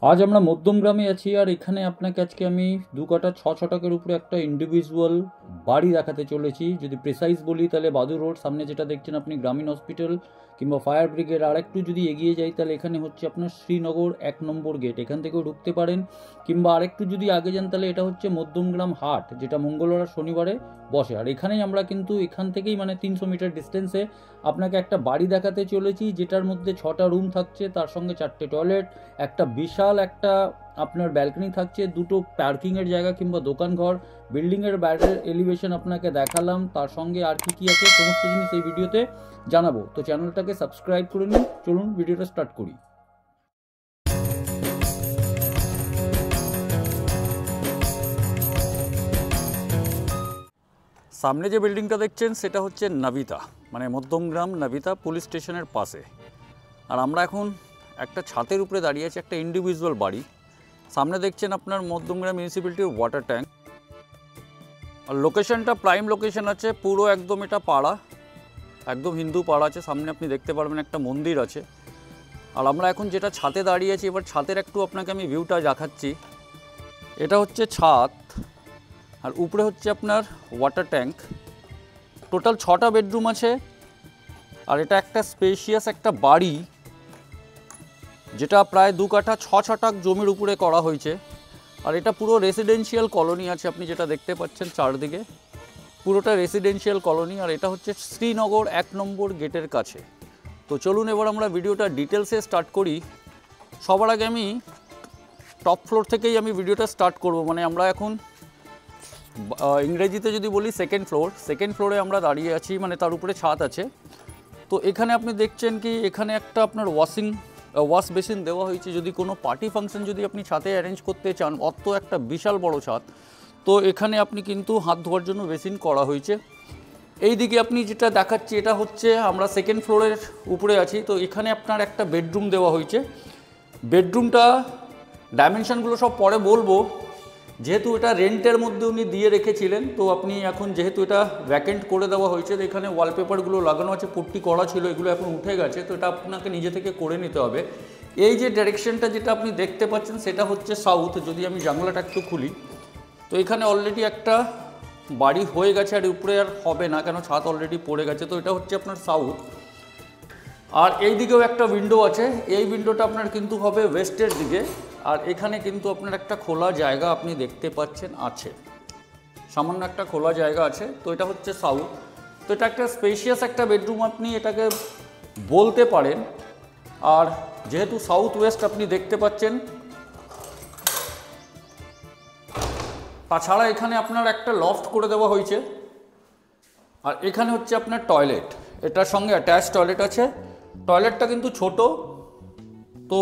আজ আমরা মধ্যমগ্রামে আছি, আর এখানে আপনাকে আজকে আমি দু কাঠা ছ ছটাকের উপরে একটা ইন্ডিভিজুয়াল বাড়ি দেখাতে চলেছি। যদি প্রিসাইজ বলি তাহলে বাদুর রোড সামনে যেটা দেখছেন আপনি গ্রামীণ হসপিটাল কিংবা ফায়ার ব্রিগেড, আর একটু যদি এগিয়ে যাই তাহলে এখানে হচ্ছে আপনার শ্রীনগর 1 নম্বর গেট, এখান থেকেও ঢুকতে পারেন। কিংবা আরেকটু যদি আগে যান তাহলে এটা হচ্ছে মধ্যমগ্রাম হাট, যেটা মঙ্গলবার আর শনিবারে বসে। আর এখানেই আমরা কিন্তু এখান থেকেই মানে 300 মিটার ডিস্টেন্সে আপনাকে একটা বাড়ি দেখাতে চলেছি, যেটার মধ্যে 6টা রুম থাকছে, তার সঙ্গে 4টে টয়লেট, একটা বিশাল একটা আপনার ব্যালকনি থাকছে, দুটো পার্কিংয়ের জায়গা কিংবা দোকানঘর, বিল্ডিংয়ের বাইরের এলিভেশন আপনাকে দেখালাম, তার সঙ্গে আর কি কি আছে সমস্ত জিনিস এই ভিডিওতে জানাবো। তো চ্যানেলটাকে সাবস্ক্রাইব করে নিন, চলুন ভিডিওটা স্টার্ট করি। সামনে যে বিল্ডিংটা দেখছেন সেটা হচ্ছে নাবিতা, মানে মধ্যমগ্রাম নাবিতা পুলিশ স্টেশনের পাশে। আর আমরা এখন একটা ছাদের উপরে দাঁড়িয়ে আছি, একটা ইন্ডিভিজুয়াল বাড়ি। সামনে দেখছেন আপনার মধ্যমগ্রাম মিউনিসিপ্যালিটির ওয়াটার ট্যাঙ্ক। আর লোকেশনটা প্রাইম লোকেশন আছে, পুরো একদম এটা পাড়া, একদম হিন্দু পাড়া আছে। সামনে আপনি দেখতে পারবেন একটা মন্দির আছে। আর আমরা এখন যেটা ছাদে দাঁড়িয়ে আছি, এবার ছাদের একটু আপনাকে আমি ভিউটা দেখাচ্ছি। এটা হচ্ছে ছাদ, আর উপরে হচ্ছে আপনার ওয়াটার ট্যাঙ্ক। টোটাল 6টা বেডরুম আছে, আর এটা একটা স্পেশিয়াস একটা বাড়ি, যেটা প্রায় 2 কাঠা 6 ছটাক জমির উপরে করা হয়েছে। আর এটা পুরো রেসিডেন্সিয়াল কলোনি আছে, আপনি যেটা দেখতে পাচ্ছেন চারদিকে পুরোটা রেসিডেন্সিয়াল কলোনি। আর এটা হচ্ছে শ্রীনগর 1 নম্বর গেটের কাছে। তো চলুন এবার আমরা ভিডিওটা ডিটেলসে স্টার্ট করি। সবার আগে আমি টপ ফ্লোর থেকেই আমি ভিডিওটা স্টার্ট করব। মানে আমরা এখন ইংরেজিতে যদি বলি সেকেন্ড ফ্লোরে আমরা দাঁড়িয়ে আছি, মানে তার উপরে ছাদ আছে। তো এখানে আপনি দেখছেন কি এখানে একটা আপনার ওয়াশ বেসিন দেওয়া হয়েছে। যদি কোনো পার্টি ফাংশন যদি আপনি ছাদে অ্যারেঞ্জ করতে চান, অত একটা বিশাল বড় ছাদ, তো এখানে আপনি কিন্তু হাত ধোয়ার জন্য বেসিন করা হয়েছে। এই দিকে আপনি যেটা দেখাচ্ছি এটা হচ্ছে আমরা সেকেন্ড ফ্লোরের উপরে আছি। তো এখানে আপনার একটা বেডরুম দেওয়া হয়েছে। বেডরুমটা ডাইমেনশনগুলো সব পরে বলবো, যেহেতু এটা রেন্টের মধ্যে উনি দিয়ে রেখেছিলেন। তো আপনি এখন যেহেতু এটা ভ্যাকেন্ট করে দেওয়া হয়েছে, তো এখানে ওয়ালপেপারগুলো লাগানো আছে, পুট্টি করা ছিল, এগুলো এখন উঠে গেছে। তো এটা আপনাকে নিজে থেকে করে নিতে হবে। এই যে ডাইরেকশনটা যেটা আপনি দেখতে পাচ্ছেন সেটা হচ্ছে সাউথ। যদি আমি জানলাটা একটু খুলি, তো এখানে অলরেডি একটা বাড়ি হয়ে গেছে, আর উপরে আর হবে না, কেন ছাদ অলরেডি পড়ে গেছে। তো এটা হচ্ছে আপনার সাউথ। আর এই দিকেও একটা উইন্ডো আছে, এই উইন্ডোটা আপনার কিন্তু হবে ওয়েস্টের দিকে। আর এখানে কিন্তু আপনার একটা খোলা জায়গা আপনি দেখতে পাচ্ছেন আছে, সামান্য একটা খোলা জায়গা আছে। তো এটা হচ্ছে সাউথ। তো এটা একটা স্পেশিয়াস একটা বেডরুম আপনি এটাকে বলতে পারেন। আর যেহেতু সাউথ ওয়েস্ট আপনি দেখতে পাচ্ছেন, তাছাড়া এখানে আপনার একটা লফট করে দেওয়া হয়েছে। আর এখানে হচ্ছে আপনার টয়লেট, এটার সঙ্গে অ্যাটাচ টয়লেট আছে। টয়লেটটা কিন্তু ছোট, তো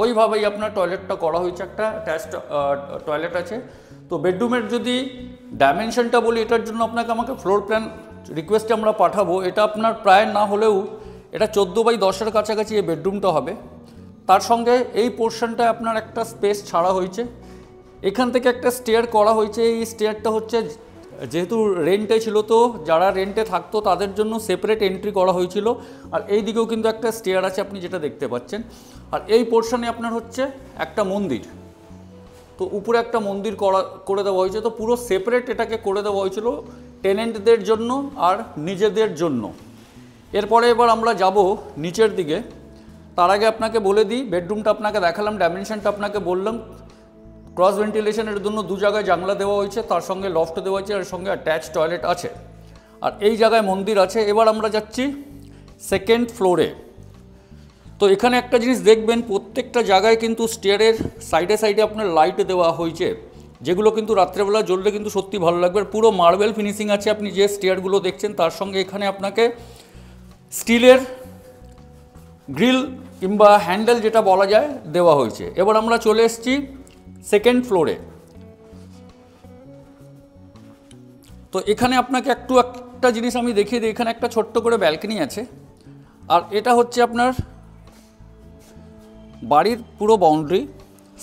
ওইভাবেই আপনার টয়লেটটা করা হয়েছে, একটা অ্যাটাচ টয়লেট আছে। তো বেডরুমের যদি ডাইমেনশনটা বলি, এটার জন্য আমাকে ফ্লোর প্ল্যান রিকোয়েস্টে আমরা পাঠাবো। এটা আপনার প্রায় না হলেও এটা 14x10-এর কাছাকাছি এই বেডরুমটা হবে। তার সঙ্গে এই পোর্শনটা আপনার একটা স্পেস ছাড়া হয়েছে, এখান থেকে একটা স্টেয়ার করা হয়েছে। এই স্টেয়ারটা হচ্ছে যেহেতু রেন্টে ছিল, তো যারা রেন্টে থাকতো তাদের জন্য সেপারেট এন্ট্রি করা হয়েছিল। আর এই দিকেও কিন্তু একটা স্টেয়ার আছে আপনি যেটা দেখতে পাচ্ছেন। আর এই পোর্শনে আপনার হচ্ছে একটা মন্দির, তো উপরে একটা মন্দির করে দেওয়া হয়েছে। তো পুরো সেপারেট এটাকে করে দেওয়া হয়েছিল টেনেন্টদের জন্য আর নিজেদের জন্য। এরপরে এবার আমরা যাব নিচের দিকে। তার আগে আপনাকে বলে দিই, বেডরুমটা আপনাকে দেখালাম, ডাইমেনশনটা আপনাকে বললাম। ক্রস ভেন্টিলেশনের জন্য 2 জায়গায় জানলা দেওয়া হয়েছে, তার সঙ্গে লফট দেওয়া হয়েছে, আর সঙ্গে অ্যাটাচ টয়লেট আছে। আর এই জায়গায় মন্দির আছে। এবার আমরা যাচ্ছি সেকেন্ড ফ্লোরে। তো এখানে একটা জিনিস দেখবেন, প্রত্যেকটা জায়গায় কিন্তু স্টেয়ারের সাইডে সাইডে আপনার লাইট দেওয়া হয়েছে, যেগুলো কিন্তু রাত্রেবেলা জ্বললে কিন্তু সত্যি ভালো লাগবে। আর পুরো মার্বেল ফিনিশিং আছে আপনি যে স্টেয়ারগুলো দেখছেন, তার সঙ্গে এখানে আপনাকে স্টিলের গ্রিল কিংবা হ্যান্ডেল যেটা বলা যায় দেওয়া হয়েছে। এবার আমরা চলে এসেছি সেকেন্ড ফ্লোরে। তো এখানে আপনাকে একটা জিনিস আমি দেখিয়ে দিই, এখানে একটা ছোট্ট করে ব্যালকনি আছে। আর এটা হচ্ছে আপনার বাড়ির পুরো বাউন্ডারি,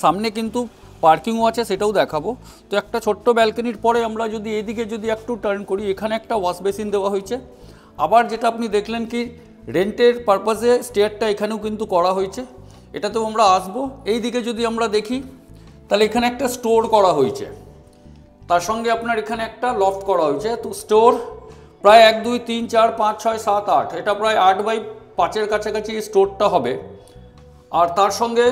সামনে কিন্তু পার্কিংও আছে, সেটাও দেখাবো। তো একটা ছোট্ট ব্যালকনির পরে আমরা যদি এদিকে যদি একটু টার্ন করি, এখানে একটা ওয়াশ বেসিন দেওয়া হয়েছে। আবার যেটা আপনি দেখলেন কি রেন্টের পারপাসে স্টেয়ারটা এখানেও কিন্তু করা হয়েছে। এটাতেও আমরা আসবো। এই দিকে যদি আমরা দেখি তাহলে এখানে একটা স্টোর করা হয়েছে, তার সঙ্গে আপনার এখানে একটা লফট করা হয়েছে। তো স্টোর প্রায় 1 2 3 4 5 6 7 8, এটা প্রায় 8/5 কাছাকাছি স্টোরটা হবে। আর তার সঙ্গে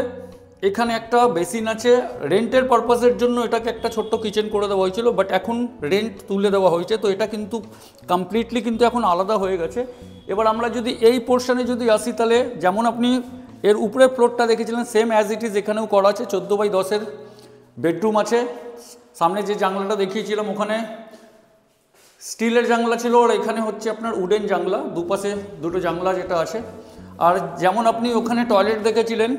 এখানে একটা বেসিন আছে। রেন্টের পারপাসের জন্য এটাকে একটা ছোট্ট কিচেন করে দেওয়া হয়েছিল, বাট এখন রেন্ট তুলে দেওয়া হয়েছে, তো এটা কিন্তু কমপ্লিটলি কিন্তু এখন আলাদা হয়ে গেছে। এবার আমরা যদি এই পোর্শনে যদি আসি, তাহলে যেমন আপনি এর উপরে ফ্লোরটা দেখেছিলেন সেম অ্যাজ ইট ইজ এখানেও করা আছে। 14/10 বেডরুম আছে। সামনে যে জানলাটা দেখিয়েছিলাম ওখানে স্টিলের জানলা ছিল, আর এখানে হচ্ছে আপনার উডেন জানলা, দুপাশে দুটো জানলা যেটা আছে। আর যেমন আপনি ওখানে টয়লেট দেখেছিলেন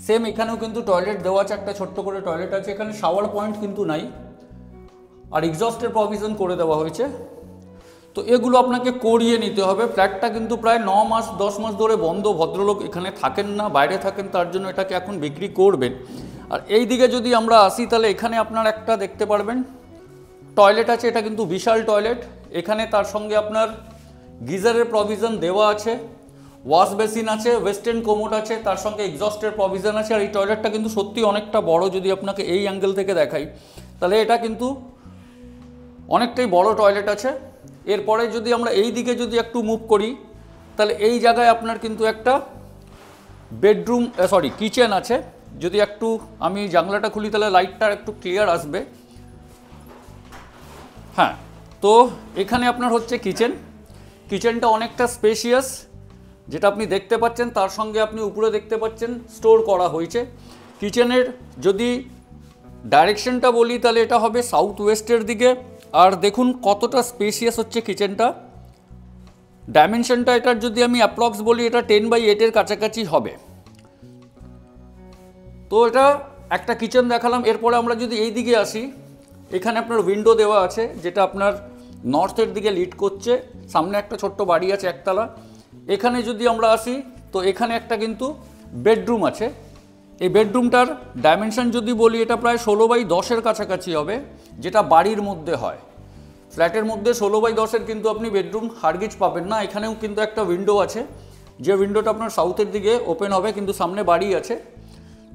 সেম এখানেও কিন্তু টয়লেট দেওয়া আছে, একটা ছোট্ট করে টয়লেট আছে। এখানে শাওয়ার পয়েন্ট কিন্তু নাই, আর এক্সস্টের প্রভিশন করে দেওয়া হয়েছে। তো এগুলো আপনাকে করিয়ে নিতে হবে। ফ্ল্যাটটা কিন্তু প্রায় 9 মাস 10 মাস ধরে বন্ধ, ভদ্রলোক এখানে থাকেন না, বাইরে থাকেন, তার জন্য এটাকে এখন বিক্রি করবেন। আর এই দিকে যদি আমরা আসি তাহলে এখানে আপনার একটা দেখতে পারবেন টয়লেট আছে, এটা কিন্তু বিশাল টয়লেট। এখানে তার সঙ্গে আপনার গিজারের প্রভিশন দেওয়া আছে, ওয়াশ বেসিন আছে, ওয়েস্টার্ন কোমোড আছে, তার সঙ্গে এক্সস্টের প্রভিশন আছে। আর এই টয়লেটটা কিন্তু সত্যি অনেকটা বড়, যদি আপনাকে এই অ্যাঙ্গেল থেকে দেখাই তাহলে এটা কিন্তু অনেকটাই বড় টয়লেট আছে। এরপরে যদি আমরা এই দিকে যদি একটু মুভ করি তাহলে এই জায়গায় আপনার কিন্তু একটা বেডরুম কিচেন আছে। যদি একটু আমি জানলাটা খুলি তাহলে লাইটটা একটু ক্লিয়ার আসবে। হ্যাঁ, তো এখানে আপনার হচ্ছে কিচেনটা অনেকটা স্পেশিয়াস, যেটা আপনি দেখতে পাচ্ছেন। তার সঙ্গে আপনি উপরে দেখতে পাচ্ছেন স্টোর করা হয়েছে। কিচেনের যদি ডাইরেকশনটা বলি তাহলে এটা হবে সাউথ ওয়েস্টের দিকে। আর দেখুন কতটা স্পেশিয়াস হচ্ছে কিচেনটা। ডাইমেনশনটা এটার যদি আমি অ্যাপ্রক্স বলি এটা 10/8 কাছাকাছি হবে। তো এটা একটা কিচেন দেখালাম। এরপরে আমরা যদি এই দিকে আসি, এখানে আপনার উইন্ডো দেওয়া আছে যেটা আপনার নর্থের দিকে লিড করছে। সামনে একটা ছোট্ট বাড়ি আছে একতলা। এখানে যদি আমরা আসি তো এখানে একটা কিন্তু বেডরুম আছে। এই বেডরুমটার ডাইমেনশন যদি বলি এটা প্রায় 16/10 কাছাকাছি হবে, যেটা বাড়ির মধ্যে হয়। ফ্ল্যাটের মধ্যে 16/10 কিন্তু আপনি বেডরুম হারগিজ পাবেন না। এখানেও কিন্তু একটা উইন্ডো আছে, যে উইন্ডোটা আপনার সাউথের দিকে ওপেন হবে, কিন্তু সামনে বাড়ি আছে।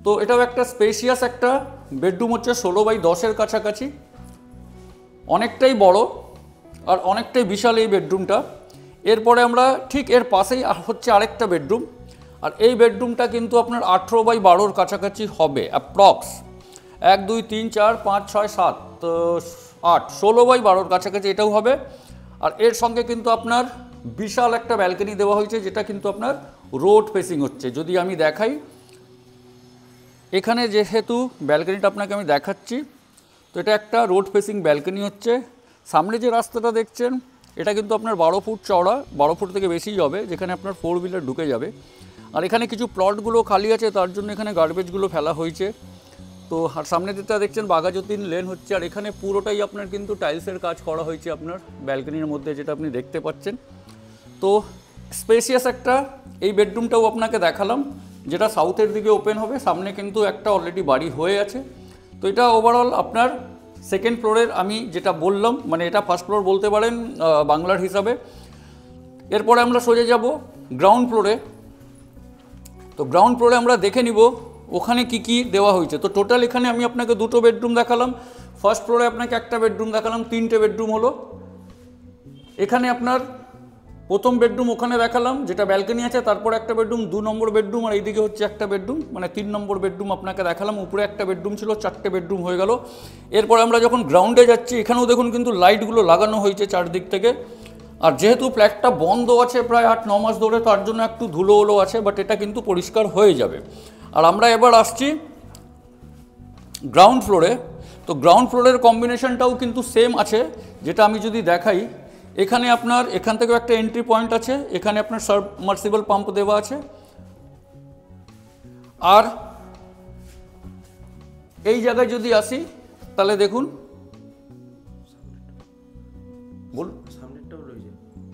তো এটাও একটা স্পেশিয়াস একটা বেডরুম হচ্ছে 16/10 কাছাকাছি, অনেকটাই বড় আর অনেকটাই বিশাল এই বেডরুমটা। এরপরে আমরা ঠিক এর পাশেই হচ্ছে আরেকটা বেডরুম, আর এই বেডরুমটা কিন্তু আপনার 18/12 কাছাকাছি হবে অ্যাপ্রক্স। 1 2 3 4 5 6 7 8 16/12 কাছাকাছি এটাও হবে। আর এর সঙ্গে কিন্তু আপনার বিশাল একটা ব্যালকনি দেওয়া হয়েছে, যেটা কিন্তু আপনার রোড ফেসিং হচ্ছে। যদি আমি দেখাই এখানে, যেহেতু ব্যালকনিটা আপনাকে আমি দেখাচ্ছি, তো এটা একটা রোড ফেসিং ব্যালকনি হচ্ছে। সামনে যে রাস্তাটা দেখছেন এটা কিন্তু আপনার 12 ফুট চওড়া, 12 ফুট থেকে বেশিই হবে, যেখানে আপনার 4 হুইলার ঢুকে যাবে। আর এখানে কিছু প্লটগুলো খালি আছে, তার জন্য এখানে গার্বেজগুলো ফেলা হয়েছে। তো আর সামনে যেটা দেখছেন বাঘাযতীন লেন হচ্ছে। আর এখানে পুরোটাই আপনার কিন্তু টাইলসের কাজ করা হয়েছে আপনার ব্যালকনির মধ্যে, যেটা আপনি দেখতে পাচ্ছেন। তো স্পেশিয়াস একটা এই বেডরুমটাও আপনাকে দেখালাম, যেটা সাউথের দিকে ওপেন হবে। সামনে কিন্তু একটা অলরেডি বাড়ি হয়ে আছে। তো এটা ওভারঅল আপনার সেকেন্ড ফ্লোরের আমি যেটা বললাম, মানে এটা ফার্স্ট ফ্লোর বলতে পারেন বাংলার হিসাবে। এরপরে আমরা সোজা যাব গ্রাউন্ড ফ্লোরে। তো গ্রাউন্ড ফ্লোরে আমরা দেখে নিব ওখানে কি কি দেওয়া হয়েছে। তো টোটাল এখানে আমি আপনাকে 2টো বেডরুম দেখালাম, ফার্স্ট ফ্লোরে আপনাকে একটা বেডরুম দেখালাম, 3টে বেডরুম হলো। এখানে আপনার প্রথম বেডরুম ওখানে দেখালাম যেটা ব্যালকনি আছে, তারপর একটা বেডরুম, 2 নম্বর বেডরুম, আর এইদিকে হচ্ছে একটা বেডরুম, মানে 3 নম্বর বেডরুম আপনাকে দেখালাম। উপরে একটা বেডরুম ছিল, 4টে বেডরুম হয়ে গেল। এরপর আমরা যখন গ্রাউন্ডে যাচ্ছি, এখানেও দেখুন কিন্তু লাইটগুলো লাগানো হয়েছে চারদিক থেকে। আর যেহেতু ফ্ল্যাটটা বন্ধ আছে প্রায় 8-9 মাস ধরে, তার জন্য একটু ধুলো ওলো আছে, বাট এটা কিন্তু পরিষ্কার হয়ে যাবে। আর আমরা এবার আসছি গ্রাউন্ড ফ্লোরে। তো গ্রাউন্ড ফ্লোরের কম্বিনেশনটাও কিন্তু সেম আছে, যেটা আমি যদি দেখাই, এখানে আপনার এখান থেকেও একটা এন্ট্রি পয়েন্ট আছে, এখানে আপনার সাবমার্সিবল পাম্প দেওয়া আছে। আর এই জায়গায় যদি আসি তাহলে দেখুন, বলুন,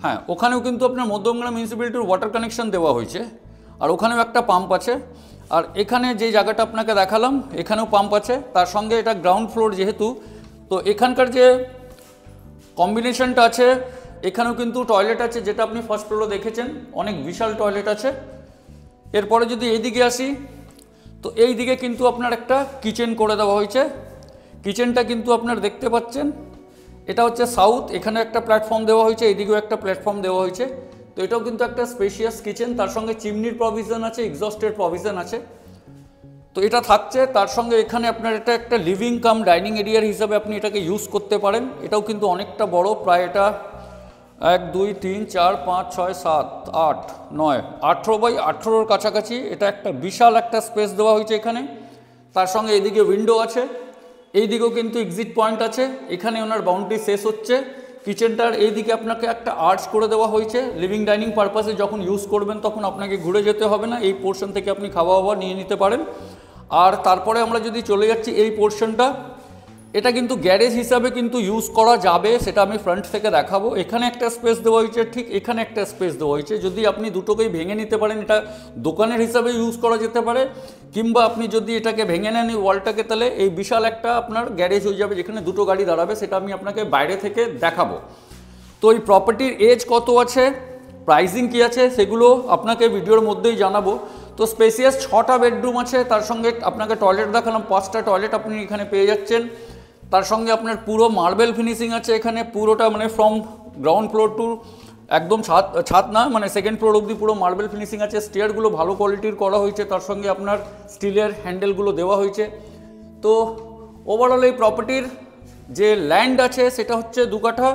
হ্যাঁ, ওখানেও কিন্তু আপনার মধ্যমগ্রাম মিউনিসিপ্যালিটির ওয়াটার কানেকশন দেওয়া হয়েছে, আর ওখানেও একটা পাম্প আছে। আর এখানে যে জায়গাটা আপনাকে দেখালাম এখানেও পাম্প আছে, তার সঙ্গে এটা গ্রাউন্ড ফ্লোর যেহেতু, তো এখানকার যে কম্বিনেশনটা আছে, এখানেও কিন্তু টয়লেট আছে, যেটা আপনি ফার্স্ট ফ্লোরে দেখেছেন, অনেক বিশাল টয়লেট আছে। এরপরে যদি এইদিকে আসি, তো এই দিকে কিন্তু আপনার একটা কিচেন করে দেওয়া হয়েছে। কিচেনটা কিন্তু আপনার দেখতে পাচ্ছেন, এটা হচ্ছে সাউথ, এখানে একটা প্ল্যাটফর্ম দেওয়া হয়েছে, এইদিকেও একটা প্ল্যাটফর্ম দেওয়া হয়েছে। তো এটাও কিন্তু একটা স্পেশিয়াস কিচেন, তার সঙ্গে চিমনির প্রভিশন আছে, এক্সস্টের প্রভিশন আছে। তো এটা থাকছে, তার সঙ্গে এখানে আপনার এটা একটা লিভিং কাম ডাইনিং এরিয়ার হিসাবে আপনি এটাকে ইউজ করতে পারেন। এটাও কিন্তু অনেকটা বড়, প্রায় এটা 1 2 3 4 5 6 7 8 9 18 বাই 18-র কাছাকাছি। এটা একটা বিশাল একটা স্পেস দেওয়া হয়েছে এখানে। তার সঙ্গে এইদিকে উইন্ডো আছে, এইদিকেও কিন্তু এক্সিট পয়েন্ট আছে। এখানে ওনার বাউন্ডারি শেষ হচ্ছে। কিচেনটার এইদিকে আপনাকে একটা আর্চ করে দেওয়া হয়েছে, লিভিং ডাইনিং পারপাসে যখন ইউজ করবেন তখন আপনাকে ঘুরে যেতে হবে না, এই পোর্শন থেকে আপনি খাওয়া দাওয়া নিয়ে নিতে পারেন। আর তারপরে আমরা যদি চলে যাচ্ছি এই পোর্শনটা, এটা কিন্তু গ্যারেজ হিসাবে কিন্তু ইউজ করা যাবে, সেটা আমি ফ্রন্ট থেকে দেখাবো। এখানে একটা স্পেস দেওয়া হয়েছে, ঠিক এখানে একটা স্পেস দেওয়া হয়েছে। যদি আপনি দুটোকেই ভেঙে নিতে পারেন, এটা দোকানের হিসাবে ইউজ করা যেতে পারে, কিংবা আপনি যদি এটাকে ভেঙে নেন এই ওয়ালটাকে, তাহলে এই বিশাল একটা আপনার গ্যারেজ হয়ে যাবে যেখানে দুটো গাড়ি দাঁড়াবে। সেটা আমি আপনাকে বাইরে থেকে দেখাবো। তো এই প্রপার্টির এজ কত আছে, প্রাইসিং কী আছে, সেগুলো আপনাকে ভিডিওর মধ্যেই জানাবো। তো স্পেসিয়াস 6টা বেডরুম আছে, তার সঙ্গে আপনাকে টয়লেট দেখালাম, 5টা টয়লেট আপনি এখানে পেয়ে যাচ্ছেন। তার সঙ্গে আপনার পুরো মার্বেল ফিনিশিং আছে এখানে, পুরোটা মানে ফ্রম গ্রাউন্ড ফ্লোর টু একদম ছাদ না, মানে সেকেন্ড ফ্লোর অবধি পুরো মার্বেল ফিনিশিং আছে। স্টেয়ারগুলো ভালো কোয়ালিটির করা হয়েছে, তার সঙ্গে আপনার স্টিলের হ্যান্ডেলগুলো দেওয়া হয়েছে। তো ওভারঅল এই প্রপার্টির যে ল্যান্ড আছে সেটা হচ্ছে 2 কাঠা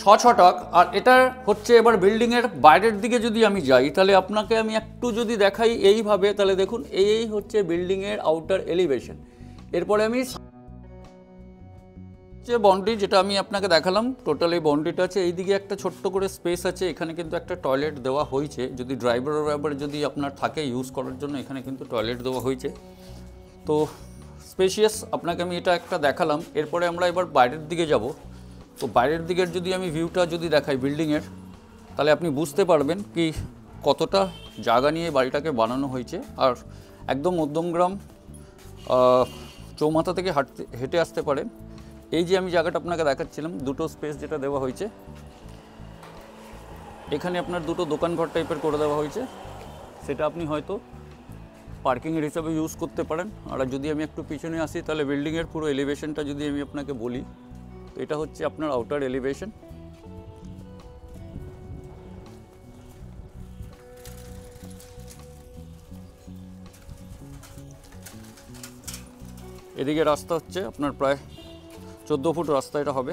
6 ছটাক। আর এটা হচ্ছে এবার বিল্ডিংয়ের বাইরের দিকে যদি আমি যাই, তাহলে আপনাকে আমি একটু যদি দেখাই এইভাবে, তাহলে দেখুন এই হচ্ছে বিল্ডিংয়ের আউটার এলিভেশন। এরপরে আমি যে বাউন্ডারি যেটা আমি আপনাকে দেখালাম, টোটাল এই বাউন্ডারিটা আছে। এইদিকে একটা ছোট্ট করে স্পেস আছে, এখানে কিন্তু একটা টয়লেট দেওয়া হয়েছে। যদি ড্রাইভার যদি আপনার থাকে ইউজ করার জন্য, এখানে কিন্তু টয়লেট দেওয়া হয়েছে। তো স্পেশিয়াস আপনাকে আমি এটা একটা দেখালাম। এরপরে আমরা এবার বাইরের দিকে যাব। তো বাইরের দিকের যদি আমি ভিউটা যদি দেখাই বিল্ডিংয়ের, তাহলে আপনি বুঝতে পারবেন কি কতটা জায়গা নিয়ে বাড়িটাকে বানানো হয়েছে। আর একদম মধ্যমগ্রাম চৌমাথা থেকে হেঁটে আসতে পারেন। এই যে আমি জায়গাটা আপনাকে দেখাচ্ছিলাম, দুটো স্পেস যেটা দেওয়া হয়েছে, এখানে আপনার দুটো দোকানঘর টাইপের করে দেওয়া হয়েছে। সেটা আপনি হয়তো পার্কিংয়ের হিসাবে ইউজ করতে পারেন। আর যদি আমি একটু পিছনে আসি, তাহলে বিল্ডিংয়ের পুরো এলিভেশনটা যদি আমি আপনাকে বলি, তো এটা হচ্ছে আপনার আউটার এলিভেশন। এদিকে রাস্তা হচ্ছে আপনার প্রায় 14 ফুট রাস্তা এটা হবে,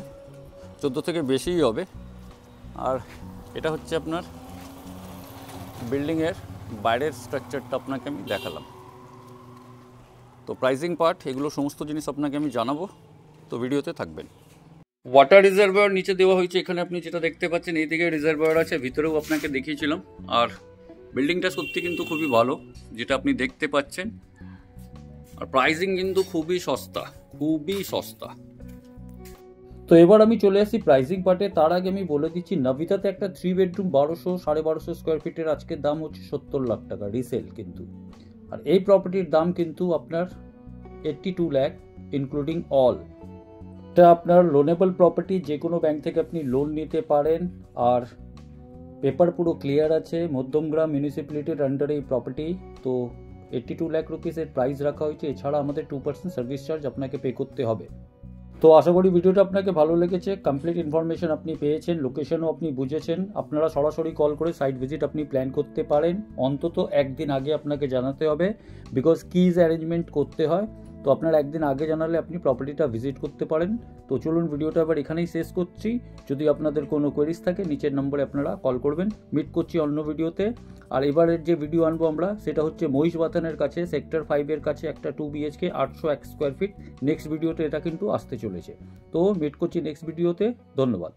14 থেকে বেশিই হবে। আর এটা হচ্ছে আপনার বিল্ডিংয়ের বাইরের স্ট্রাকচারটা আপনাকে আমি দেখালাম। তো প্রাইসিং পার্ট এগুলো সমস্ত জিনিস আপনাকে আমি জানাবো, তো ভিডিওতে থাকবেন। ওয়াটার রিজার্ভার নিচে দেওয়া হয়েছে, এখানে আপনি যেটা দেখতে পাচ্ছেন এইদিকে রিজার্ভার আছে, ভিতরেও আপনাকে দেখিয়েছিলাম। আর বিল্ডিংটা সত্যি কিন্তু খুবই ভালো, যেটা আপনি দেখতে পাচ্ছেন। আর প্রাইসিং কিন্তু খুবই সস্তা, খুবই সস্তা। তো এবার আমি চলে আসি প্রাইসিং পার্টে। তার আগে আমি বলে দিচ্ছি, নবিতাতে একটা 3 বেডরুম 1200-1250 স্কোয়ার ফিটের আজকের দাম হচ্ছে 70 লাখ টাকা রিসেল কিন্তু। আর এই প্রপার্টির দাম কিন্তু আপনার 82 লাখ ইনক্লুডিং অল। এটা আপনার লোনেবল প্রপার্টি, যে কোনো ব্যাংক থেকে আপনি লোন নিতে পারেন। আর পেপার পুরো ক্লিয়ার আছে, মধ্যমগ্রাম মিউনিসিপ্যালিটির আন্ডারে এই প্রপার্টি। তো 82 লাখ রুপিসের প্রাইস রাখা হয়েছে। এছাড়া আমাদের 2% সার্ভিস চার্জ আপনাকে পে করতে হবে। তো আশা করি ভিডিওটা আপনাকে ভালো লেগেছে, কমপ্লিট ইনফরমেশন আপনি পেয়েছেন, লোকেশনও আপনি বুঝেছেন। আপনারা সরাসরি কল করে সাইট ভিজিট আপনি প্ল্যান করতে পারেন। অন্তত একদিন আগে আপনাকে জানাতে হবে, বিকজ কিজ অ্যারেঞ্জমেন্ট করতে হয়। তো আপনার একদিন আগে জানালে আপনি প্রপার্টিটা ভিজিট করতে পারেন। তো চলুন ভিডিওটা আবার এখানেই শেষ করছি। যদি আপনাদের কোনো কোয়েরিজ থাকে নিচের নম্বরে আপনারা কল করবেন। মিট করছি অন্য ভিডিওতে। আর এবারের যে ভিডিও আনবো আমরা, সেটা হচ্ছে মহিষবাথানের কাছে সেক্টর 5-এর কাছে একটা 2 BHK 801 স্কোয়ার ফিট। নেক্সট ভিডিওতে এটা কিন্তু আসতে চলেছে। তো মিট করছি নেক্সট ভিডিওতে। ধন্যবাদ।